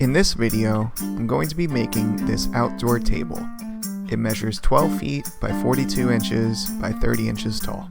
In this video, I'm going to be making this outdoor table. It measures 12 feet by 42 inches by 30 inches tall.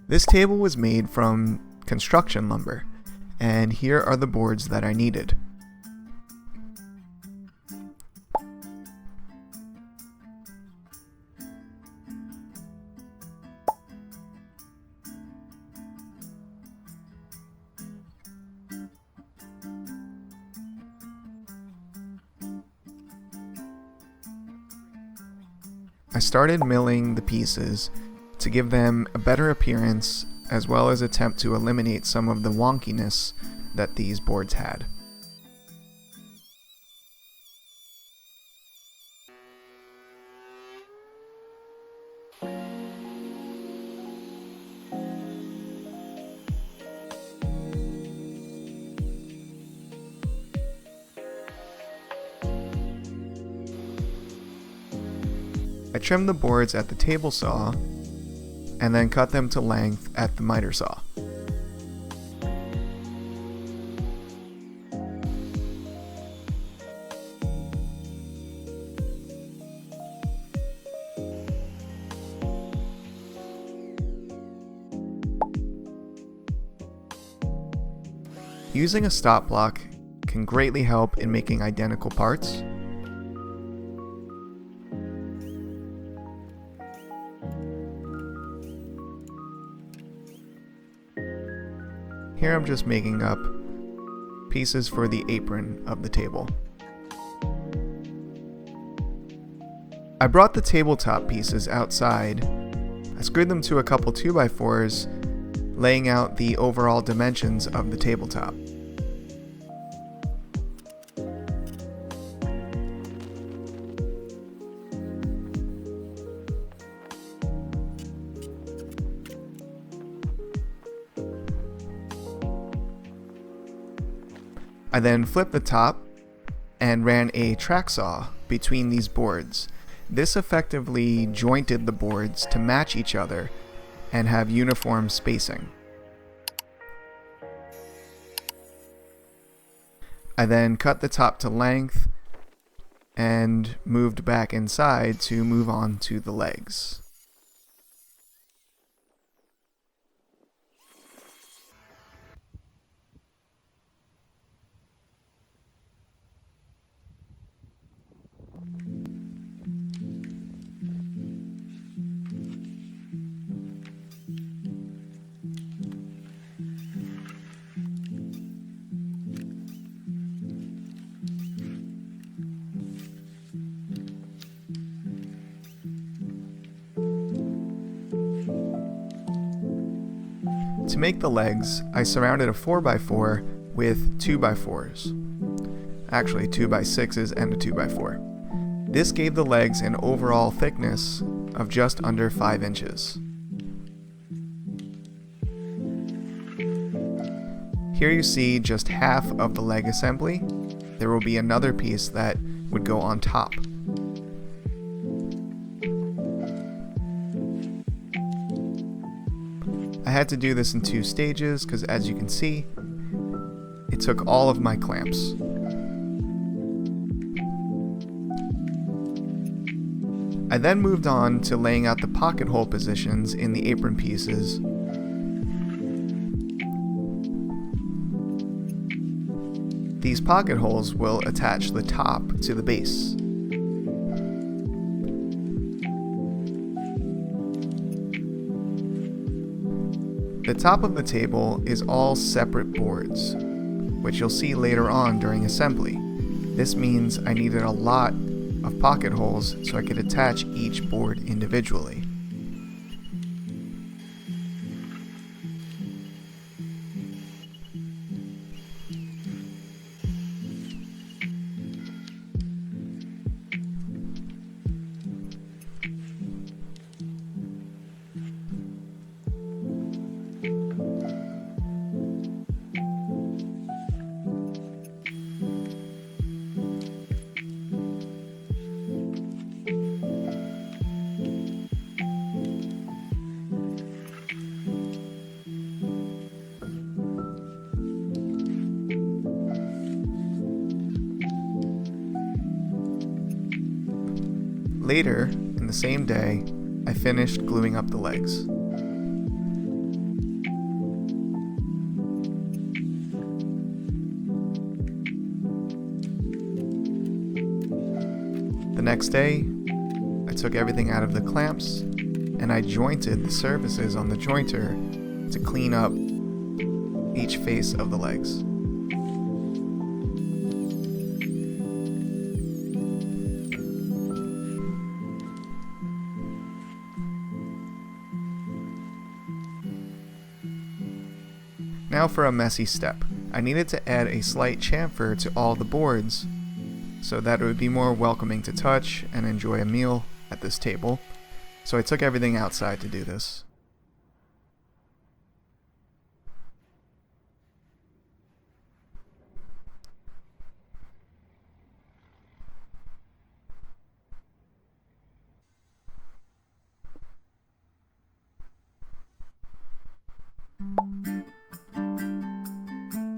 This table was made from construction lumber, and here are the boards that I needed. I started milling the pieces to give them a better appearance, as well as attempt to eliminate some of the wonkiness that these boards had. I trimmed the boards at the table saw and then cut them to length at the miter saw. Using a stop block can greatly help in making identical parts. Here I'm just making up pieces for the apron of the table. I brought the tabletop pieces outside. I screwed them to a couple 2x4s, laying out the overall dimensions of the tabletop. I then flipped the top and ran a track saw between these boards. This effectively jointed the boards to match each other and have uniform spacing. I then cut the top to length and moved back inside to move on to the legs. To make the legs, I surrounded a 4x4 with 2x4s. Actually 2x6s and a 2x4. This gave the legs an overall thickness of just under 5 inches. Here you see just half of the leg assembly. There will be another piece that would go on top. I had to do this in 2 stages because, as you can see, it took all of my clamps. I then moved on to laying out the pocket hole positions in the apron pieces. These pocket holes will attach the top to the base. The top of the table is all separate boards, which you'll see later on during assembly. This means I needed a lot of pocket holes so I could attach each board individually. Later, in the same day, I finished gluing up the legs. The next day, I took everything out of the clamps and I jointed the surfaces on the jointer to clean up each face of the legs. Now for a messy step. I needed to add a slight chamfer to all the boards so that it would be more welcoming to touch and enjoy a meal at this table. So I took everything outside to do this.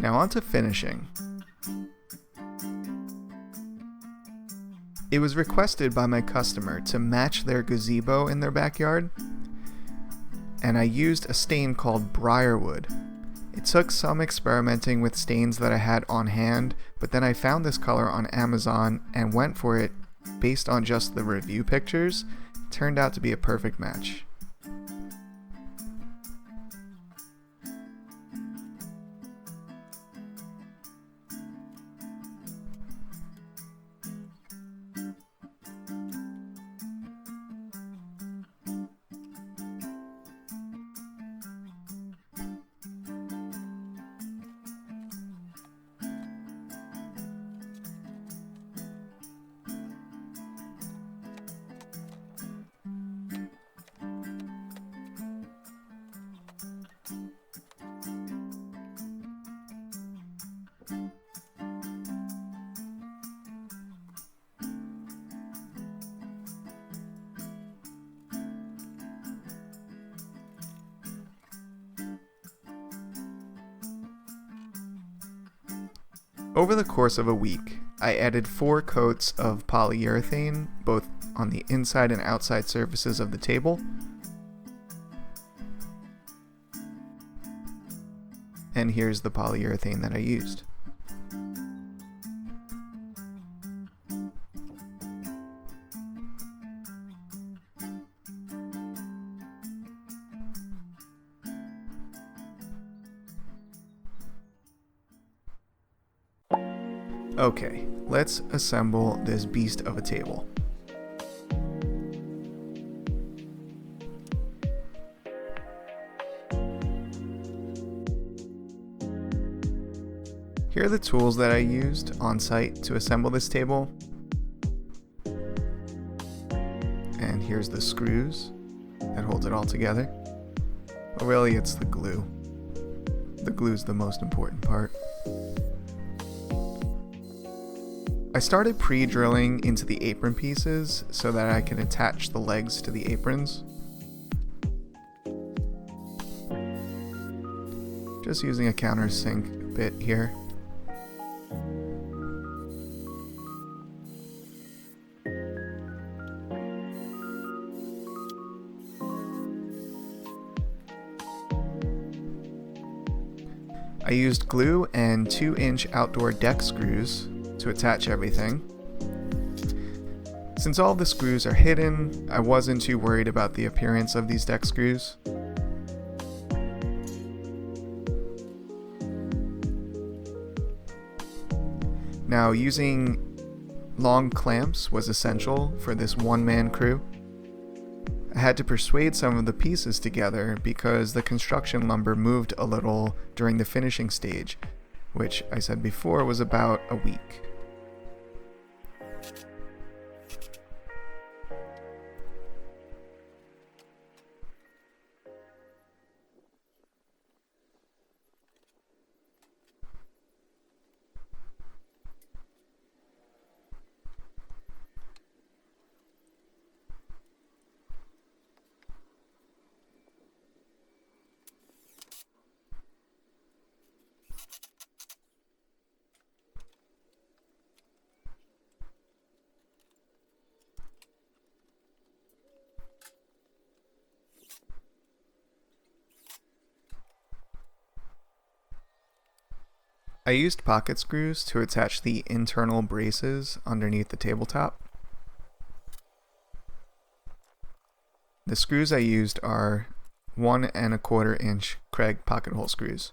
Now on to finishing. It was requested by my customer to match their gazebo in their backyard, and I used a stain called briarwood. It took some experimenting with stains that I had on hand, but then I found this color on Amazon and went for it based on just the review pictures. It turned out to be a perfect match. Over the course of a week, I added 4 coats of polyurethane, both on the inside and outside surfaces of the table. And here's the polyurethane that I used. Okay, let's assemble this beast of a table. Here are the tools that I used on site to assemble this table. And here's the screws that hold it all together. Well, really, it's the glue. The glue's the most important part. I started pre-drilling into the apron pieces so that I can attach the legs to the aprons. Just using a countersink bit here. I used glue and 2-inch outdoor deck screws to attach everything. Since all the screws are hidden, I wasn't too worried about the appearance of these deck screws. Now, using long clamps was essential for this one-man crew. I had to persuade some of the pieces together because the construction lumber moved a little during the finishing stage, which I said before was about a week. I used pocket screws to attach the internal braces underneath the tabletop. The screws I used are 1 1/4 inch Kreg pocket hole screws.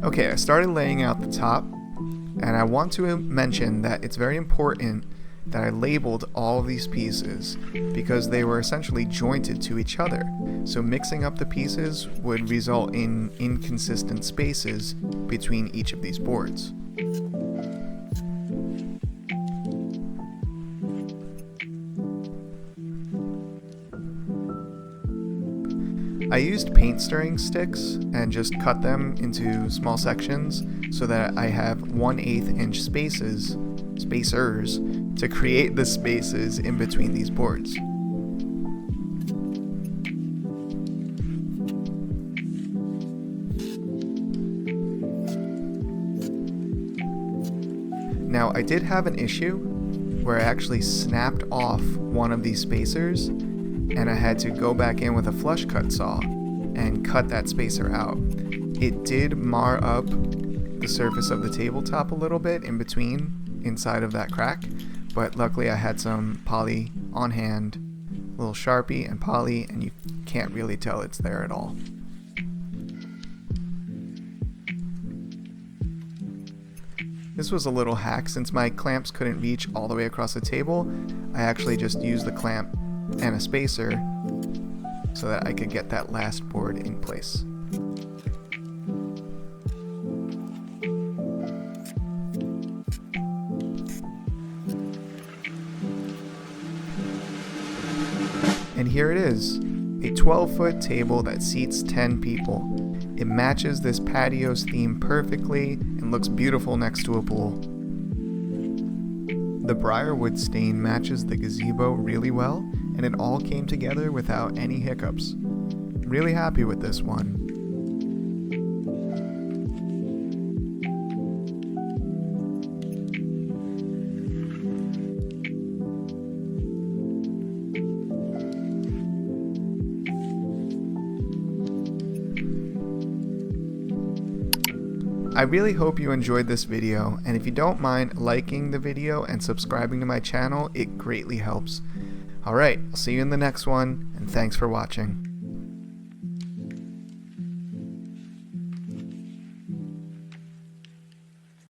Okay, I started laying out the top, and I want to mention that it's very important that I labeled all of these pieces because they were essentially jointed to each other. So mixing up the pieces would result in inconsistent spaces between each of these boards. I used paint stirring sticks and just cut them into small sections so that I have 1/8 inch spacers to create the spaces in between these boards. Now I did have an issue where I actually snapped off one of these spacers, and I had to go back in with a flush cut saw and cut that spacer out. It did mar up the surface of the tabletop a little bit in between, inside of that crack, but luckily I had some poly on hand, a little Sharpie and poly, and you can't really tell it's there at all. This was a little hack. Since my clamps couldn't reach all the way across the table, I actually just used the clamp and a spacer so that I could get that last board in place. And here it is, a 12-foot table that seats 10 people. It matches this patio's theme perfectly and looks beautiful next to a pool. The briarwood stain matches the gazebo really well, and it all came together without any hiccups. Really happy with this one. I really hope you enjoyed this video, and if you don't mind liking the video and subscribing to my channel, it greatly helps. Alright, I'll see you in the next one, and thanks for watching.